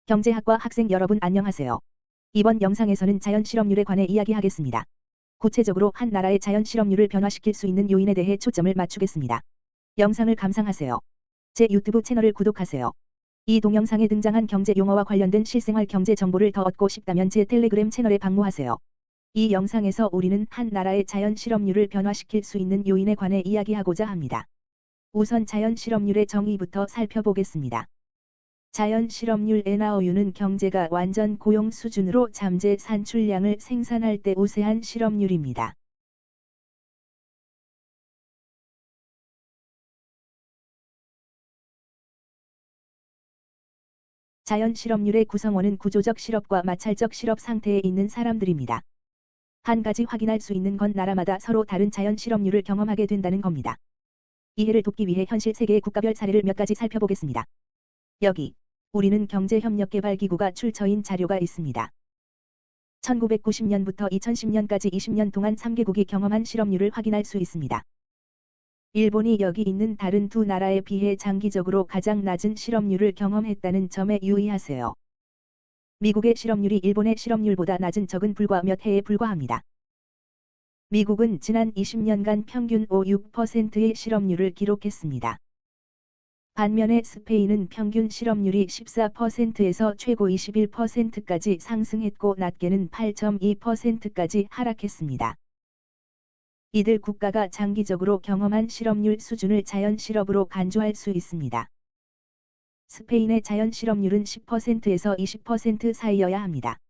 경제학과 학생 여러분 안녕하세요. 이번 영상에서는 자연 실업률에 관해 이야기하겠습니다. 구체적으로 한 나라의 자연 실업률을 변화시킬 수 있는 요인에 대해 초점을 맞추겠습니다. 영상을 감상하세요. 제 유튜브 채널을 구독하세요. 이 동영상에 등장한 경제 용어와 관련된 실생활 경제 정보를 더 얻고 싶다면 제 텔레그램 채널에 방문하세요. 이 영상에서 우리는 한 나라의 자연 실업률을 변화시킬 수 있는 요인에 관해 이야기하고자 합니다. 우선 자연 실업률의 정의부터 살펴보겠습니다. 자연 실업률 NROU는 경제가 완전 고용 수준으로 잠재 산출량을 생산할 때 우세한 실업률입니다. 자연 실업률의 구성원은 구조적 실업과 마찰적 실업 상태에 있는 사람들입니다. 한 가지 확인할 수 있는 건 나라마다 서로 다른 자연 실업률을 경험하게 된다는 겁니다. 이해를 돕기 위해 현실 세계의 국가별 사례를 몇 가지 살펴보겠습니다. 여기 우리는 경제협력개발기구가 출처인 자료가 있습니다. 1990년부터 2010년까지 20년 동안 3개국이 경험한 실업률을 확인할 수 있습니다. 일본이 여기 있는 다른 두 나라에 비해 장기적으로 가장 낮은 실업률을 경험했다는 점에 유의하세요. 미국의 실업률이 일본의 실업률보다 낮은 적은 불과 몇 해에 불과합니다. 미국은 지난 20년간 평균 5.6%의 실업률을 기록했습니다. 반면에 스페인은 평균 실업률이 14%에서 최고 21%까지 상승했고 낮게는 8.2%까지 하락했습니다. 이들 국가가 장기적으로 경험한 실업률 수준을 자연 실업으로 간주할 수 있습니다. 스페인의 자연 실업률은 10%에서 20% 사이여야 합니다.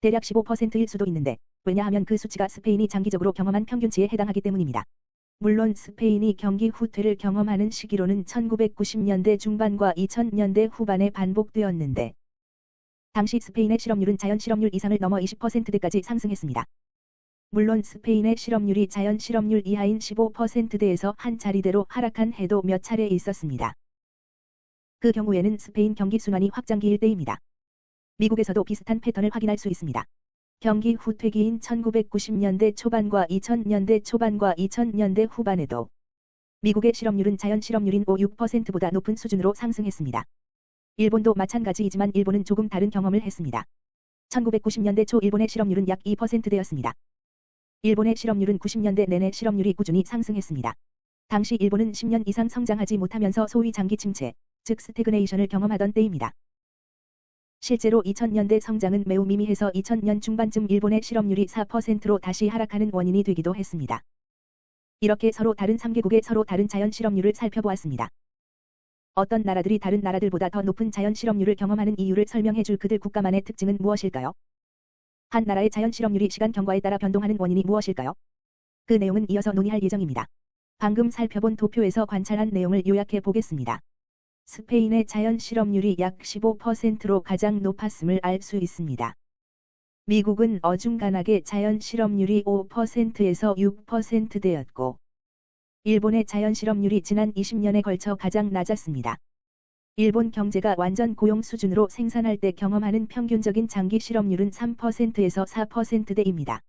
대략 15%일 수도 있는데, 왜냐하면 그 수치가 스페인이 장기적으로 경험한 평균치에 해당하기 때문입니다. 물론 스페인이 경기 후퇴를 경험하는 시기로는 1990년대 중반과 2000년대 후반에 반복되었는데, 당시 스페인의 실업률은 자연 실업률 이상을 넘어 20%대까지 상승했습니다. 물론 스페인의 실업률이 자연 실업률 이하인 15%대에서 한 자리대로 하락한 해도 몇 차례 있었습니다. 그 경우에는 스페인 경기 순환이 확장기일 때입니다. 미국에서도 비슷한 패턴을 확인할 수 있습니다. 경기 후퇴기인 1990년대 초반과 2000년대 초반과 2000년대 후반에도 미국의 실업률은 자연 실업률인 5.6%보다 높은 수준으로 상승했습니다. 일본도 마찬가지이지만 일본은 조금 다른 경험을 했습니다. 1990년대 초 일본의 실업률은 약 2%대였습니다. 일본의 실업률은 90년대 내내 실업률이 꾸준히 상승했습니다. 당시 일본은 10년 이상 성장하지 못하면서 소위 장기 침체, 즉 스태그네이션을 경험하던 때입니다. 실제로 2000년대 성장은 매우 미미해서 2000년 중반쯤 일본의 실업률이 4%로 다시 하락하는 원인이 되기도 했습니다. 이렇게 서로 다른 3개국의 서로 다른 자연 실업률을 살펴보았습니다. 어떤 나라들이 다른 나라들보다 더 높은 자연 실업률을 경험하는 이유를 설명해 줄 그들 국가만의 특징은 무엇일까요? 한 나라의 자연 실업률이 시간 경과에 따라 변동하는 원인이 무엇일까요? 그 내용은 이어서 논의할 예정입니다. 방금 살펴본 도표에서 관찰한 내용을 요약해 보겠습니다. 스페인의 자연 실업률이 약 15%로 가장 높았음을 알 수 있습니다. 미국은 어중간하게 자연 실업률이 5%에서 6%대였고, 일본의 자연 실업률이 지난 20년에 걸쳐 가장 낮았습니다. 일본 경제가 완전 고용 수준으로 생산할 때 경험하는 평균적인 장기 실업률은 3%에서 4%대입니다.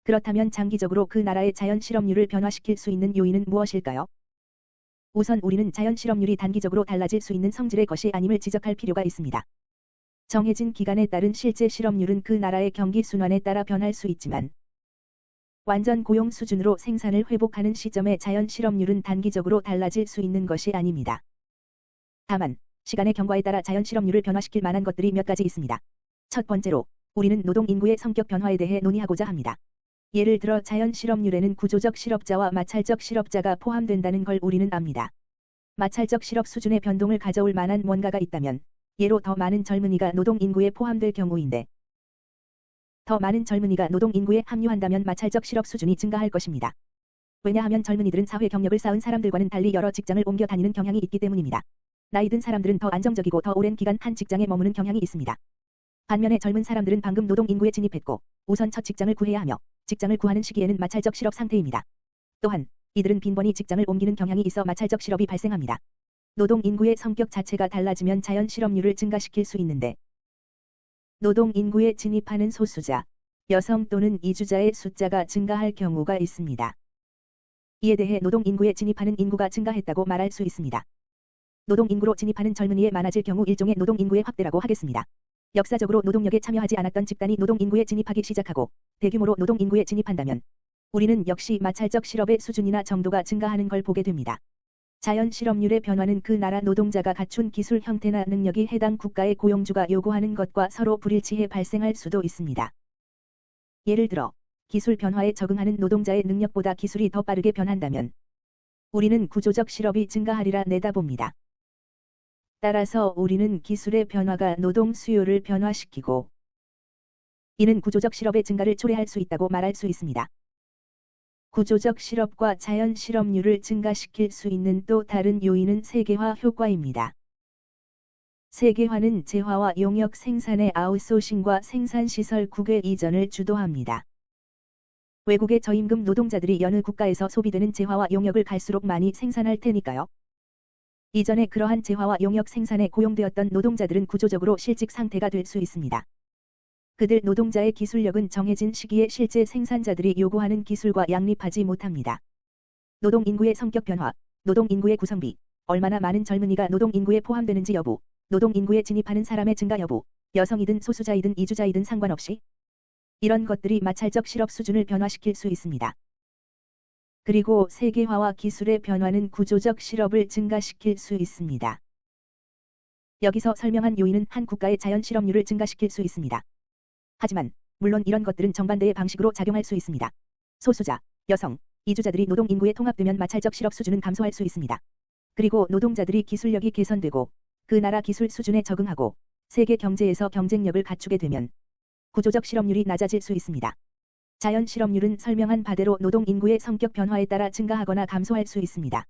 그렇다면 장기적으로 그 나라의 자연 실업률을 변화시킬 수 있는 요인은 무엇일까요? 우선 우리는 자연 실업률이 단기적으로 달라질 수 있는 성질의 것이 아님을 지적할 필요가 있습니다. 정해진 기간에 따른 실제 실업률은 그 나라의 경기 순환에 따라 변할 수 있지만, 완전 고용 수준으로 생산을 회복하는 시점의 자연 실업률은 단기적으로 달라질 수 있는 것이 아닙니다. 다만, 시간의 경과에 따라 자연 실업률을 변화시킬 만한 것들이 몇 가지 있습니다. 첫 번째로, 우리는 노동 인구의 성격 변화에 대해 논의하고자 합니다. 예를 들어 자연 실업률에는 구조적 실업자와 마찰적 실업자가 포함된다는 걸 우리는 압니다. 마찰적 실업 수준의 변동을 가져올 만한 뭔가가 있다면, 예로 더 많은 젊은이가 노동 인구에 포함될 경우인데, 더 많은 젊은이가 노동 인구에 합류한다면 마찰적 실업 수준이 증가할 것입니다. 왜냐하면 젊은이들은 사회 경력을 쌓은 사람들과는 달리 여러 직장을 옮겨 다니는 경향이 있기 때문입니다. 나이 든 사람들은 더 안정적이고 더 오랜 기간 한 직장에 머무는 경향이 있습니다. 반면에 젊은 사람들은 방금 노동 인구에 진입했고, 우선 첫 직장을 구해야 하며, 직장을 구하는 시기에는 마찰적 실업 상태입니다. 또한 이들은 빈번히 직장을 옮기는 경향이 있어 마찰적 실업이 발생합니다. 노동 인구의 성격 자체가 달라지면 자연 실업률을 증가시킬 수 있는데, 노동 인구에 진입하는 소수자, 여성 또는 이주자의 숫자가 증가할 경우가 있습니다. 이에 대해 노동 인구에 진입하는 인구가 증가했다고 말할 수 있습니다. 노동 인구로 진입하는 젊은이의 많아질 경우 일종의 노동 인구의 확대라고 하겠습니다. 역사적으로 노동력에 참여하지 않았던 집단이 노동 인구에 진입하기 시작하고 대규모로 노동 인구에 진입한다면 우리는 역시 마찰적 실업의 수준이나 정도가 증가하는 걸 보게 됩니다. 자연 실업률의 변화는 그 나라 노동자가 갖춘 기술 형태나 능력이 해당 국가의 고용주가 요구하는 것과 서로 불일치해 발생할 수도 있습니다. 예를 들어 기술 변화에 적응하는 노동자의 능력보다 기술이 더 빠르게 변한다면 우리는 구조적 실업이 증가하리라 내다봅니다. 따라서 우리는 기술의 변화가 노동 수요를 변화시키고 이는 구조적 실업의 증가를 초래할 수 있다고 말할 수 있습니다. 구조적 실업과 자연 실업률을 증가시킬 수 있는 또 다른 요인은 세계화 효과입니다. 세계화는 재화와 용역 생산의 아웃소싱과 생산시설 국외 이전을 주도합니다. 외국의 저임금 노동자들이 여느 국가에서 소비되는 재화와 용역을 갈수록 많이 생산할 테니까요. 이전에 그러한 재화와 용역 생산에 고용되었던 노동자들은 구조적으로 실직 상태가 될 수 있습니다. 그들 노동자의 기술력은 정해진 시기에 실제 생산자들이 요구하는 기술과 양립하지 못합니다. 노동 인구의 성격 변화, 노동 인구의 구성비, 얼마나 많은 젊은이가 노동 인구에 포함되는지 여부, 노동 인구에 진입하는 사람의 증가 여부, 여성이든 소수자이든 이주자이든 상관없이 이런 것들이 마찰적 실업 수준을 변화시킬 수 있습니다. 그리고 세계화와 기술의 변화는 구조적 실업을 증가시킬 수 있습니다. 여기서 설명한 요인은 한 국가의 자연 실업률을 증가시킬 수 있습니다. 하지만 물론 이런 것들은 정반대의 방식으로 작용할 수 있습니다. 소수자, 여성, 이주자들이 노동 인구에 통합되면 마찰적 실업 수준은 감소할 수 있습니다. 그리고 노동자들이 기술력이 개선되고 그 나라 기술 수준에 적응하고 세계 경제에서 경쟁력을 갖추게 되면 구조적 실업률이 낮아질 수 있습니다. 자연 실업률은 설명한 바대로 노동 인구의 성격 변화에 따라 증가하거나 감소할 수 있습니다.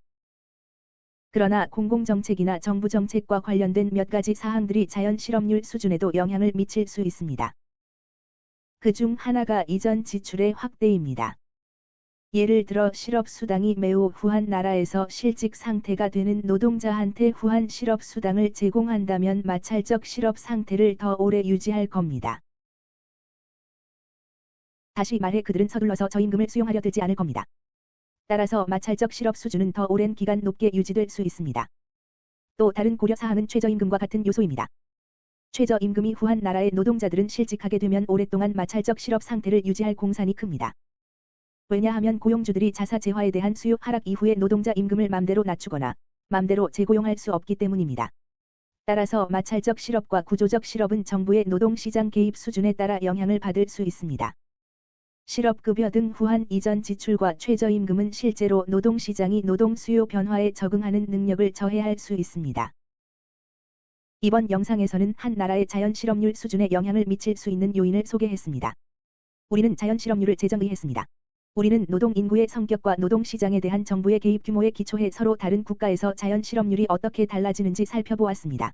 그러나 공공정책이나 정부 정책과 관련된 몇 가지 사항들이 자연 실업률 수준에도 영향을 미칠 수 있습니다. 그중 하나가 이전 지출의 확대입니다. 예를 들어 실업수당이 매우 후한 나라에서 실직 상태가 되는 노동자한테 후한 실업수당을 제공한다면 마찰적 실업 상태를 더 오래 유지할 겁니다. 다시 말해 그들은 서둘러서 저임금을 수용하려 들지 않을 겁니다. 따라서 마찰적 실업 수준은 더 오랜 기간 높게 유지될 수 있습니다. 또 다른 고려 사항은 최저임금과 같은 요소입니다. 최저임금이 후한 나라의 노동자들은 실직하게 되면 오랫동안 마찰적 실업 상태를 유지할 공산이 큽니다. 왜냐하면 고용주들이 자사 재화에 대한 수요 하락 이후에 노동자 임금을 맘대로 낮추거나 맘대로 재고용할 수 없기 때문입니다. 따라서 마찰적 실업과 구조적 실업은 정부의 노동시장 개입 수준에 따라 영향을 받을 수 있습니다. 실업급여 등 후한 이전 지출과 최저임금은 실제로 노동시장이 노동 수요 변화에 적응하는 능력을 저해할 수 있습니다. 이번 영상에서는 한 나라의 자연 실업률 수준에 영향을 미칠 수 있는 요인을 소개했습니다. 우리는 자연 실업률을 재정의했습니다. 우리는 노동 인구의 성격과 노동 시장에 대한 정부의 개입 규모에 기초해 서로 다른 국가에서 자연 실업률이 어떻게 달라지는지 살펴보았습니다.